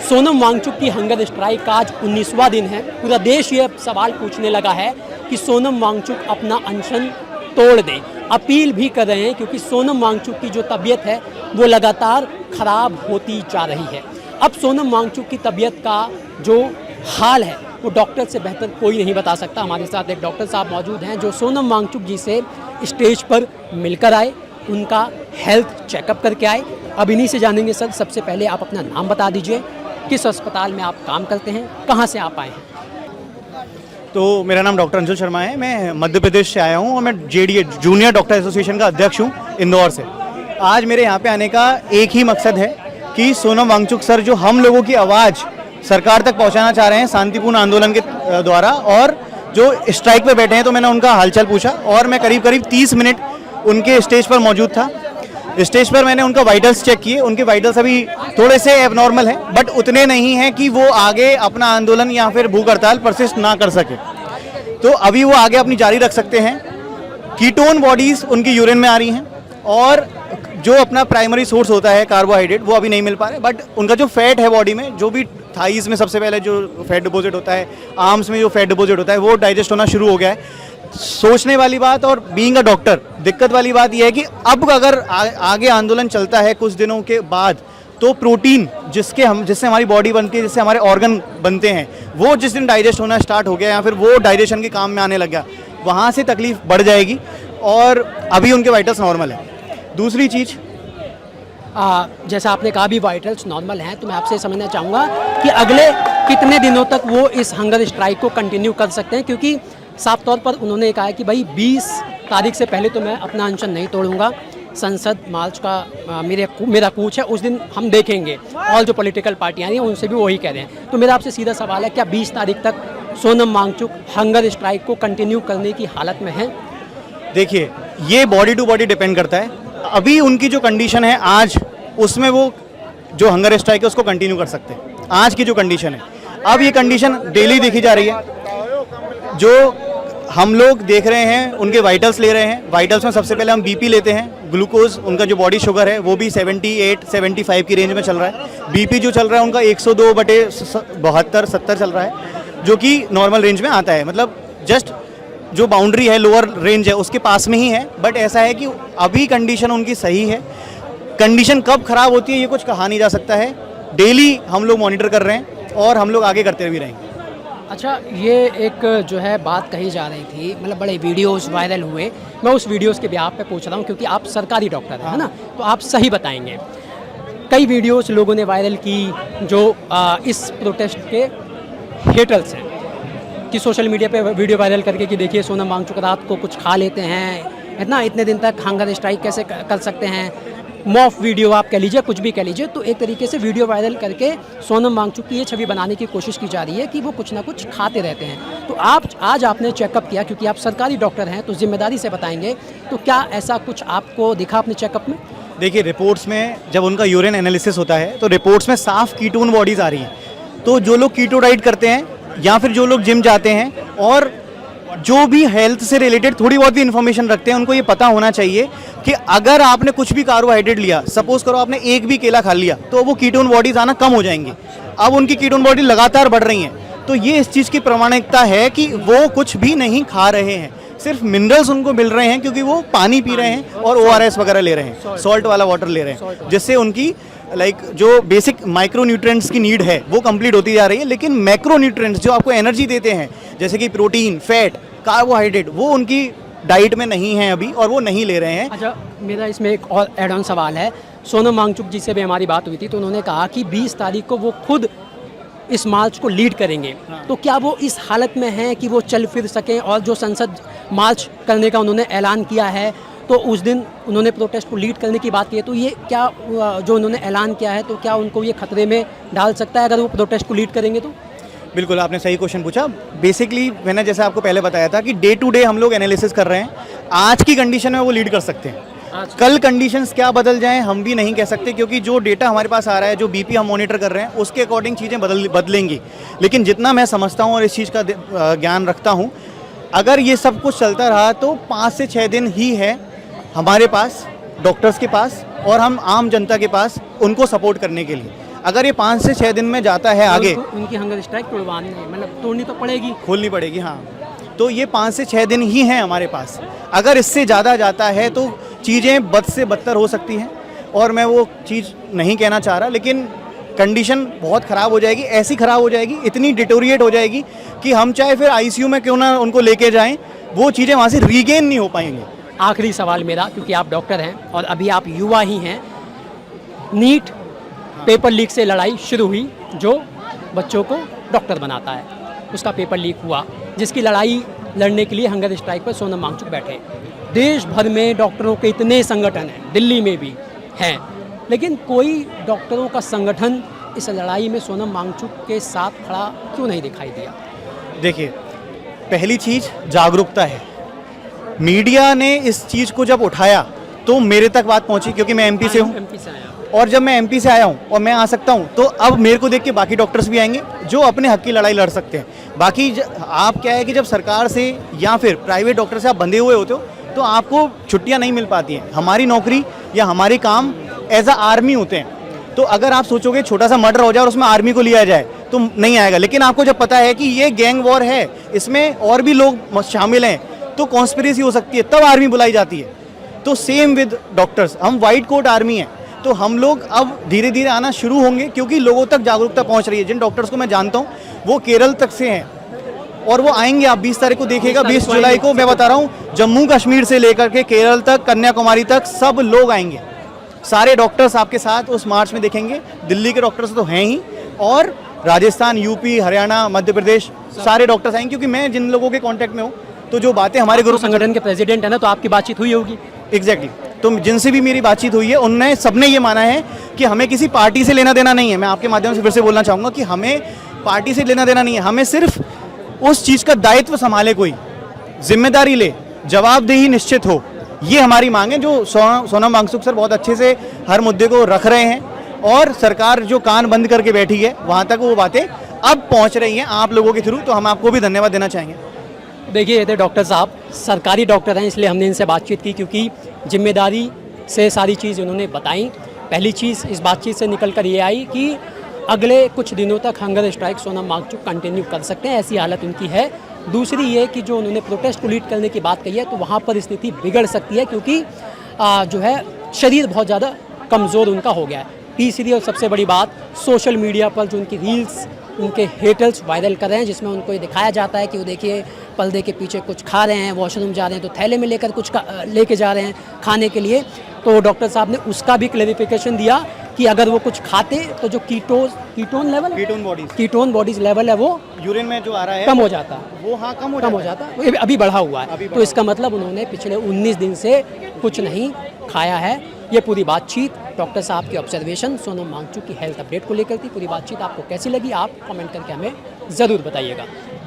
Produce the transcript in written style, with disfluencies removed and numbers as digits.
सोनम वांगचुक की hunger strike का आज 19वां दिन है। पूरा देश ये सवाल पूछने लगा है कि सोनम वांगचुक अपना अनशन तोड़ दें। अपील भी कर रहे हैं क्योंकि सोनम वांगचुक की जो तबीयत है वो लगातार ख़राब होती जा रही है। अब सोनम वांगचुक की तबीयत का जो हाल है वो डॉक्टर से बेहतर कोई नहीं बता सकता। हमारे साथ एक डॉक्टर साहब मौजूद हैं जो सोनम वांगचुक जी से स्टेज पर मिलकर आए, उनका हेल्थ चेकअप करके आए। अब इन्हीं से जानेंगे। सर, सबसे पहले आप अपना नाम बता दीजिए, किस अस्पताल में आप काम करते हैं, कहाँ से आप आए हैं? तो मेरा नाम डॉक्टर अंशुल शर्मा है। मैं मध्य प्रदेश से आया हूँ और मैं JDA जूनियर डॉक्टर एसोसिएशन का अध्यक्ष हूँ इंदौर से। आज मेरे यहाँ पे आने का एक ही मकसद है कि सोनम वांगचुक सर जो हम लोगों की आवाज़ सरकार तक पहुँचाना चाह रहे हैं शांतिपूर्ण आंदोलन के द्वारा, और जो स्ट्राइक पे बैठे हैं, तो मैंने उनका हालचाल पूछा और मैं करीब 30 मिनट उनके स्टेज पर मौजूद था। स्टेज पर मैंने उनका वाइटल्स चेक किए। उनके वाइटल्स अभी थोड़े से एबनॉर्मल हैं, बट उतने नहीं हैं कि वो आगे अपना आंदोलन या फिर भूख हड़ताल परसिस्ट ना कर सके। तो अभी वो आगे अपनी जारी रख सकते हैं। कीटोन बॉडीज़ उनकी यूरिन में आ रही हैं और जो अपना प्राइमरी सोर्स होता है कार्बोहाइड्रेट वो अभी नहीं मिल पा रहे, बट उनका जो फैट है बॉडी में, जो भी थाइज़ में सबसे पहले जो फैट डिपॉजिट होता है, आर्म्स में जो फैट डिपॉजिट होता है, वो डाइजेस्ट होना शुरू हो गया है। सोचने वाली बात और बीइंग अ डॉक्टर दिक्कत वाली बात यह है कि अब अगर आगे आंदोलन चलता है कुछ दिनों के बाद, तो प्रोटीन जिससे हमारी बॉडी बनती है, जिससे हमारे ऑर्गन बनते हैं, वो जिस दिन डाइजेस्ट होना स्टार्ट हो गया या फिर वो डाइजेशन के काम में आने लग गया, वहाँ से तकलीफ बढ़ जाएगी। और अभी उनके वाइटल्स नॉर्मल है। दूसरी चीज़, जैसा आपने कहा भी वाइटल्स नॉर्मल हैं, तो मैं आपसे समझना चाहूँगा कि अगले कितने दिनों तक वो इस हंगर स्ट्राइक को कंटिन्यू कर सकते हैं, क्योंकि साफ तौर पर उन्होंने कहा है कि भाई 20 तारीख से पहले तो मैं अपना अनशन नहीं तोड़ूंगा। संसद मार्च का मेरा कूच है, उस दिन हम देखेंगे। और जो पॉलिटिकल पार्टियाँ हैं उनसे भी वही कह रहे हैं। तो मेरा आपसे सीधा सवाल है, क्या 20 तारीख तक सोनम वांगचुक हंगर स्ट्राइक को कंटिन्यू करने की हालत में है? देखिए, ये बॉडी टू बॉडी डिपेंड करता है। अभी उनकी जो कंडीशन है आज, उसमें वो जो हंगर स्ट्राइक है उसको कंटिन्यू कर सकते हैं। आज की जो कंडीशन है, अब ये कंडीशन डेली देखी जा रही है। जो हम लोग देख रहे हैं, उनके वाइटल्स ले रहे हैं। वाइटल्स में सबसे पहले हम BP लेते हैं, ग्लूकोज, उनका जो बॉडी शुगर है वो भी 78-75 की रेंज में चल रहा है। BP जो चल रहा है उनका 102/72-70 चल रहा है, जो कि नॉर्मल रेंज में आता है। मतलब जस्ट जो बाउंड्री है, लोअर रेंज है, उसके पास में ही है। बट ऐसा है कि अभी कंडीशन उनकी सही है। कंडीशन कब ख़राब होती है ये कुछ कहा नहीं जा सकता है। डेली हम लोग मॉनिटर कर रहे हैं और हम लोग आगे करते भी रहेंगे। अच्छा, ये एक जो है बात कही जा रही थी, मतलब बड़े वीडियोस वायरल हुए। मैं उस वीडियोस के ब्याह पे पूछ रहा हूँ क्योंकि आप सरकारी डॉक्टर हैं, है ना, तो आप सही बताएंगे। कई वीडियोस लोगों ने वायरल की जो इस प्रोटेस्ट के हेटर्स हैं, कि सोशल मीडिया पे वीडियो वायरल करके कि देखिए सोनम वांगचुक रात को कुछ खा लेते हैं, इतना इतने दिन तक हंगर स्ट्राइक कैसे कर सकते हैं। मॉफ वीडियो आप कह लीजिए, कुछ भी कह लीजिए, तो एक तरीके से वीडियो वायरल करके सोनम वांगचुक की ये छवि बनाने की कोशिश की जा रही है कि वो कुछ ना कुछ खाते रहते हैं। तो आज आपने चेकअप किया, क्योंकि आप सरकारी डॉक्टर हैं तो जिम्मेदारी से बताएंगे, तो क्या ऐसा कुछ आपको दिखा अपने चेकअप में? देखिए, रिपोर्ट्स में जब उनका यूरिन एनालिसिस होता है तो रिपोर्ट्स में साफ कीटोन बॉडीज़ आ रही हैं। तो जो लोग कीटो डाइट करते हैं या फिर जो लोग जिम जाते हैं और जो भी हेल्थ से रिलेटेड थोड़ी बहुत भी इन्फॉर्मेशन रखते हैं, उनको ये पता होना चाहिए कि अगर आपने कुछ भी कार्बोहाइड्रेट लिया, सपोज करो आपने एक भी केला खा लिया, तो वो कीटोन बॉडीज आना कम हो जाएंगी। अब उनकी कीटोन बॉडी लगातार बढ़ रही हैं, तो ये इस चीज़ की प्रामाणिकता है कि वो कुछ भी नहीं खा रहे हैं, सिर्फ मिनरल्स उनको मिल रहे हैं क्योंकि वो पानी पी रहे हैं और ORS वगैरह ले रहे हैं, सॉल्ट वाला वाटर ले रहे हैं, जिससे उनकी जो बेसिक माइक्रो न्यूट्रिएंट्स की नीड है वो कंप्लीट होती जा रही है। लेकिन मैक्रो न्यूट्रिएंट्स जो आपको एनर्जी देते हैं, जैसे कि प्रोटीन, फैट, कार्बोहाइड्रेट, वो उनकी डाइट में नहीं है अभी और वो नहीं ले रहे हैं। अच्छा, मेरा इसमें एक और एड ऑन सवाल है। सोनम वांगचुक जी से भी हमारी बात हुई थी, तो उन्होंने कहा कि 20 तारीख को वो खुद इस मार्च को लीड करेंगे। तो क्या वो इस हालत में हैं कि वो चल फिर सकें? और जो संसद मार्च करने का उन्होंने ऐलान किया है, तो उस दिन उन्होंने प्रोटेस्ट को लीड करने की बात की है, तो ये क्या जो उन्होंने ऐलान किया है, तो क्या उनको ये खतरे में डाल सकता है अगर वो प्रोटेस्ट को लीड करेंगे? तो बिल्कुल, आपने सही क्वेश्चन पूछा। बेसिकली मैंने जैसे आपको पहले बताया था कि डे टू डे हम लोग एनालिसिस कर रहे हैं। आज की कंडीशन में वो लीड कर सकते हैं, कल कंडीशंस क्या बदल जाएं हम भी नहीं कह सकते, क्योंकि जो डेटा हमारे पास आ रहा है, जो BP हम मॉनिटर कर रहे हैं, उसके अकॉर्डिंग चीज़ें बदलेंगी। लेकिन जितना मैं समझता हूँ और इस चीज़ का ज्ञान रखता हूँ, अगर ये सब कुछ चलता रहा तो 5 से 6 दिन ही है हमारे पास, डॉक्टर्स के पास और हम आम जनता के पास उनको सपोर्ट करने के लिए। अगर ये 5 से 6 दिन में जाता है आगे, उनकी हंगर स्ट्राइक तोड़वानी है, मतलब तोड़नी तो पड़ेगी, खोलनी पड़ेगी। हाँ, तो ये 5 से 6 दिन ही हैं हमारे पास। अगर इससे ज़्यादा जाता है तो चीज़ें बद से बदतर हो सकती हैं, और मैं वो चीज़ नहीं कहना चाह रहा, लेकिन कंडीशन बहुत ख़राब हो जाएगी, ऐसी ख़राब हो जाएगी, इतनी डिटोरिएट हो जाएगी कि हम चाहे फिर आईसीयू में क्यों ना उनको लेके जाएं, वो चीज़ें वहाँ से रीगेन नहीं हो पाएंगी। आखिरी सवाल मेरा, क्योंकि आप डॉक्टर हैं और अभी आप युवा ही हैं, नीट पेपर लीक से लड़ाई शुरू हुई, जो बच्चों को डॉक्टर बनाता है, उसका पेपर लीक हुआ, जिसकी लड़ाई लड़ने के लिए हंगर स्ट्राइक पर सोनम वांगचुक बैठे। देश भर में डॉक्टरों के इतने संगठन हैं, दिल्ली में भी हैं, लेकिन कोई डॉक्टरों का संगठन इस लड़ाई में सोनम वांगचुक के साथ खड़ा क्यों नहीं दिखाई दिया? देखिए, पहली चीज़ जागरूकता है। मीडिया ने इस चीज़ को जब उठाया तो मेरे तक बात पहुंची, क्योंकि मैं एमपी से हूं, एमपी से आया। और जब मैं एमपी से आया हूं और मैं आ सकता हूं, तो अब मेरे को देख के बाकी डॉक्टर्स भी आएंगे जो अपने हक की लड़ाई लड़ सकते हैं। बाकी आप क्या है कि जब सरकार से या फिर प्राइवेट डॉक्टर से आप बंधे हुए होते हो तो आपको छुट्टियां नहीं मिल पाती हैं। हमारी नौकरी या हमारे काम एज अ आर्मी होते हैं, तो अगर आप सोचोगे छोटा सा मर्डर हो जाए और उसमें आर्मी को लिया जाए तो नहीं आएगा। लेकिन आपको जब पता है कि ये गैंग वॉर है, इसमें और भी लोग शामिल हैं, तो कॉन्स्पिरेसी हो सकती है, तब आर्मी बुलाई जाती है। तो सेम विद डॉक्टर्स, हम वाइट कोट आर्मी हैं, तो हम लोग अब धीरे धीरे आना शुरू होंगे, क्योंकि लोगों तक जागरूकता पहुंच रही है। जिन डॉक्टर्स को मैं जानता हूं वो केरल तक से हैं, और वो आएंगे। आप 20 तारीख को देखिएगा, 20 जुलाई को, मैं बता रहा हूँ, जम्मू कश्मीर से लेकर के केरल तक, कन्याकुमारी तक सब लोग आएंगे। सारे डॉक्टर्स आपके साथ उस मार्च में देखेंगे। दिल्ली के डॉक्टर्स तो हैं ही, और राजस्थान, यूपी, हरियाणा, मध्य प्रदेश, सारे डॉक्टर्स आएंगे, क्योंकि मैं जिन लोगों के कांटेक्ट में हूँ, तो जो बातें हमारे ग्रुप संगठन के प्रेसिडेंट है ना, तो आपकी बातचीत हुई होगी। एग्जैक्टली, तो जिनसे भी मेरी बातचीत हुई है उनने सबने ये माना है कि हमें किसी पार्टी से लेना देना नहीं है। मैं आपके माध्यम से फिर से बोलना चाहूँगा कि हमें पार्टी से लेना देना नहीं है, हमें सिर्फ उस चीज़ का दायित्व संभाले, कोई जिम्मेदारी ले, जवाबदेही निश्चित हो, ये हमारी मांग है। जो सोनम वांगचुक सर बहुत अच्छे से हर मुद्दे को रख रहे हैं, और सरकार जो कान बंद करके बैठी है वहाँ तक वो बातें अब पहुँच रही हैं आप लोगों के थ्रू, तो हम आपको भी धन्यवाद देना चाहेंगे। देखिए, ये थे डॉक्टर साहब, सरकारी डॉक्टर हैं, इसलिए हमने इनसे बातचीत की, क्योंकि जिम्मेदारी से सारी चीज़ उन्होंने बताई। पहली चीज़ इस बातचीत से निकल कर ये आई कि अगले कुछ दिनों तक hunger strike Sonam Wangchuk continue कर सकते हैं, ऐसी हालत उनकी है। दूसरी ये कि जो उन्होंने प्रोटेस्ट को लीड करने की बात कही है, तो वहाँ पर स्थिति बिगड़ सकती है, क्योंकि जो है शरीर बहुत ज़्यादा कमज़ोर उनका हो गया है। तीसरी और सबसे बड़ी बात, सोशल मीडिया पर जो उनकी रील्स उनके हेटर्स वायरल कर रहे हैं, जिसमें उनको ये दिखाया जाता है कि वो देखिए पर्दे के पीछे कुछ खा रहे हैं, वॉशरूम जा रहे हैं तो थैले में लेकर कुछ लेके जा रहे हैं खाने के लिए। तो डॉक्टर साहब ने उसका भी क्लैरिफिकेशन दिया कि अगर वो कुछ खाते तो जो कीटोन बॉडीज लेवल है वो यूरिन में जो आ रहा है कम हो जाता, वो हाँ कम हो जाता है, वो अभी बढ़ा हुआ है। तो इसका मतलब उन्होंने पिछले 19 दिन से कुछ नहीं खाया है। ये पूरी बातचीत डॉक्टर साहब की ऑब्जर्वेशन सोनम वांगचुक की हेल्थ अपडेट को लेकर थी। पूरी बातचीत आपको कैसी लगी, आप कमेंट करके हमें ज़रूर बताइएगा।